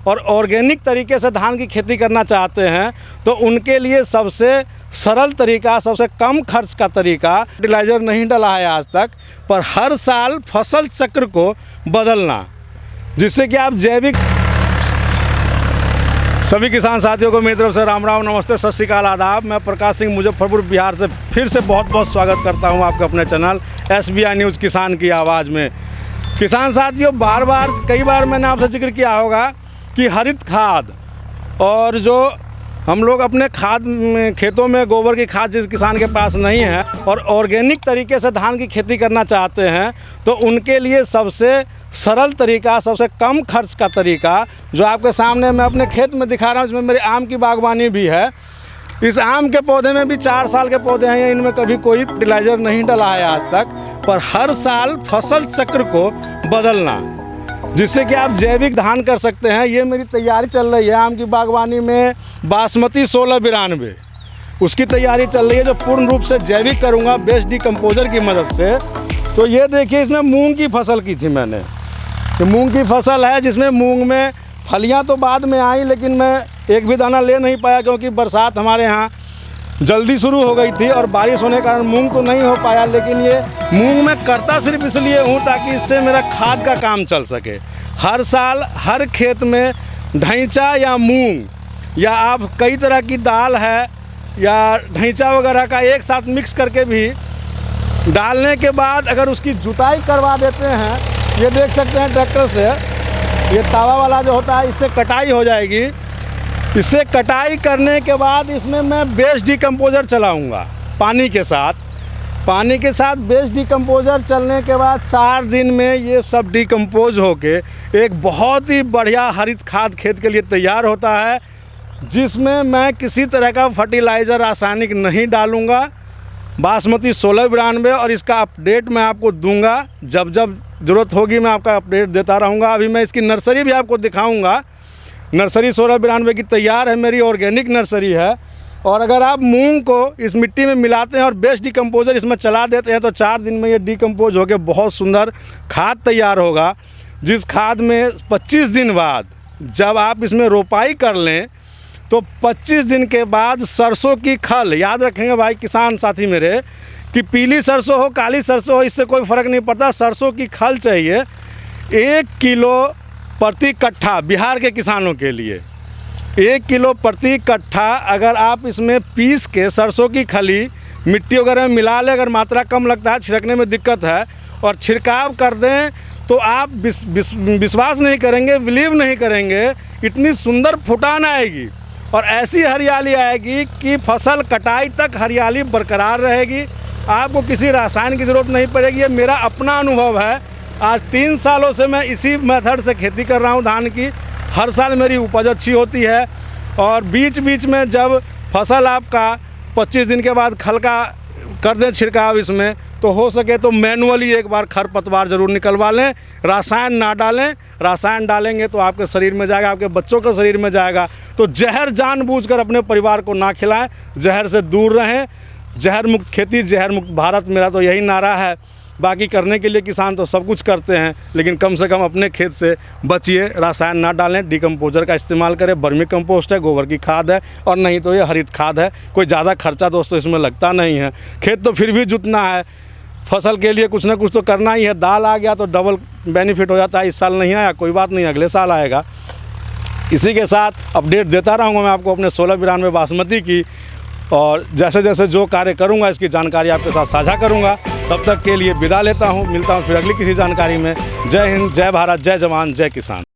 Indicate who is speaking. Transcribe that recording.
Speaker 1: और ऑर्गेनिक तरीके से धान की खेती करना चाहते हैं तो उनके लिए सबसे सरल तरीका, सबसे कम खर्च का तरीका, फर्टिलाइज़र नहीं डला है आज तक, पर हर साल फसल चक्र को बदलना, जिससे कि आप जैविक। सभी किसान साथियों को मेरी तरफ से राम राम, नमस्ते, सत श्री अकाल, आदाब। मैं प्रकाश सिंह मुजफ्फरपुर बिहार से फिर से बहुत बहुत स्वागत करता हूं आपके अपने चैनल SBI न्यूज़ किसान की आवाज़ में। किसान साथियों, कई बार मैंने आपसे जिक्र किया होगा कि हरित खाद और जो हम लोग अपने खेतों में गोबर की खाद जिस किसान के पास नहीं है और ऑर्गेनिक तरीके से धान की खेती करना चाहते हैं तो उनके लिए सबसे सरल तरीका, सबसे कम खर्च का तरीका जो आपके सामने मैं अपने खेत में दिखा रहा हूँ, इसमें मेरी आम की बागवानी भी है। इस आम के पौधे में भी 4 साल के पौधे हैं, इनमें कभी कोई फर्टिलाइज़र नहीं डला है आज तक, पर हर साल फसल चक्र को बदलना, जिससे कि आप जैविक धान कर सकते हैं। ये मेरी तैयारी चल रही है आम की बागवानी में बासमती 1692, उसकी तैयारी चल रही है जो पूर्ण रूप से जैविक करूँगा बेस्ट डिकम्पोजर की मदद से। तो ये देखिए, इसमें मूंग की फसल की थी मैंने, तो मूंग की फसल है जिसमें मूंग में फलियां तो बाद में आई, लेकिन मैं एक भी दाना ले नहीं पाया क्योंकि बरसात हमारे यहाँ जल्दी शुरू हो गई थी और बारिश होने के कारण मूंग तो नहीं हो पाया। लेकिन ये मूंग मैं करता सिर्फ इसलिए हूँ ताकि इससे मेरा खाद का काम चल सके। हर साल हर खेत में ढैंचा या मूंग या आप कई तरह की दाल है या ढैंचा वगैरह का एक साथ मिक्स करके भी डालने के बाद अगर उसकी जुताई करवा देते हैं, ये देख सकते हैं ट्रैक्टर से, ये तावा वाला जो होता है, इससे कटाई हो जाएगी। इससे कटाई करने के बाद इसमें मैं बेस्ट डिकम्पोजर चलाऊँगा पानी के साथ बेस्ट डिकम्पोजर चलने के बाद 4 दिन में ये सब डिकम्पोज होके एक बहुत ही बढ़िया हरित खाद खेत के लिए तैयार होता है, जिसमें मैं किसी तरह का फर्टिलाइज़र रासायनिक नहीं डालूँगा। बासमती 1692 और इसका अपडेट मैं आपको दूंगा, जब ज़रूरत होगी मैं आपका अपडेट देता रहूँगा। अभी मैं इसकी नर्सरी भी आपको दिखाऊंगा। नर्सरी 1692 की तैयार है, मेरी ऑर्गेनिक नर्सरी है। और अगर आप मूंग को इस मिट्टी में मिलाते हैं और बेस्ट डिकम्पोजर इसमें चला देते हैं तो 4 दिन में ये डिकम्पोज होकर बहुत सुंदर खाद तैयार होगा, जिस खाद में 25 दिन बाद जब आप इसमें रोपाई कर लें तो 25 दिन के बाद सरसों की खल, याद रखेंगे भाई किसान साथी मेरे, कि पीली सरसों हो काली सरसों हो इससे कोई फ़र्क नहीं पड़ता, सरसों की खल चाहिए 1 किलो प्रति कट्ठा। बिहार के किसानों के लिए 1 किलो प्रति कट्ठा अगर आप इसमें पीस के सरसों की खली मिट्टी वगैरह में मिला लें, अगर मात्रा कम लगता है, छिड़कने में दिक्कत है, और छिड़काव कर दें तो आप विश्वास नहीं करेंगे, बिलीव नहीं करेंगे, इतनी सुंदर फुटान आएगी और ऐसी हरियाली आएगी कि फसल कटाई तक हरियाली बरकरार रहेगी। आपको किसी रसायन की ज़रूरत नहीं पड़ेगी। ये मेरा अपना अनुभव है। आज 3 सालों से मैं इसी मेथड से खेती कर रहा हूँ धान की। हर साल मेरी उपज अच्छी होती है और बीच बीच में जब फसल आपका 25 दिन के बाद खल का कर दें छिड़काव इसमें, तो हो सके तो मैनुअली एक बार खरपतवार ज़रूर निकलवा लें, रसायन ना डालें। रसायन डालेंगे तो आपके शरीर में जाएगा, आपके बच्चों के शरीर में जाएगा। तो जहर जानबूझकर अपने परिवार को ना खिलाएं, जहर से दूर रहें। जहर मुक्त खेती, जहर मुक्त भारत, मेरा तो यही नारा है। बाकी करने के लिए किसान तो सब कुछ करते हैं, लेकिन कम से कम अपने खेत से बचिए, रसायन ना डालें, डिकम्पोजर का इस्तेमाल करें। वर्मी कंपोस्ट है, गोबर की खाद है, और नहीं तो ये हरित खाद है। कोई ज़्यादा खर्चा दोस्तों इसमें लगता नहीं है। खेत तो फिर भी जुतना है, फसल के लिए कुछ ना कुछ तो करना ही है। दाल आ गया तो डबल बेनिफिट हो जाता है। इस साल नहीं आया कोई बात नहीं, अगले साल आएगा। इसी के साथ अपडेट देता रहूँगा मैं आपको अपने 1692 बासमती की, और जैसे जैसे जो कार्य करूँगा इसकी जानकारी आपके साथ साझा करूँगा। तब तक के लिए विदा लेता हूँ, मिलता हूँ फिर अगली किसी जानकारी में। जय हिंद, जय भारत, जय जवान, जय किसान।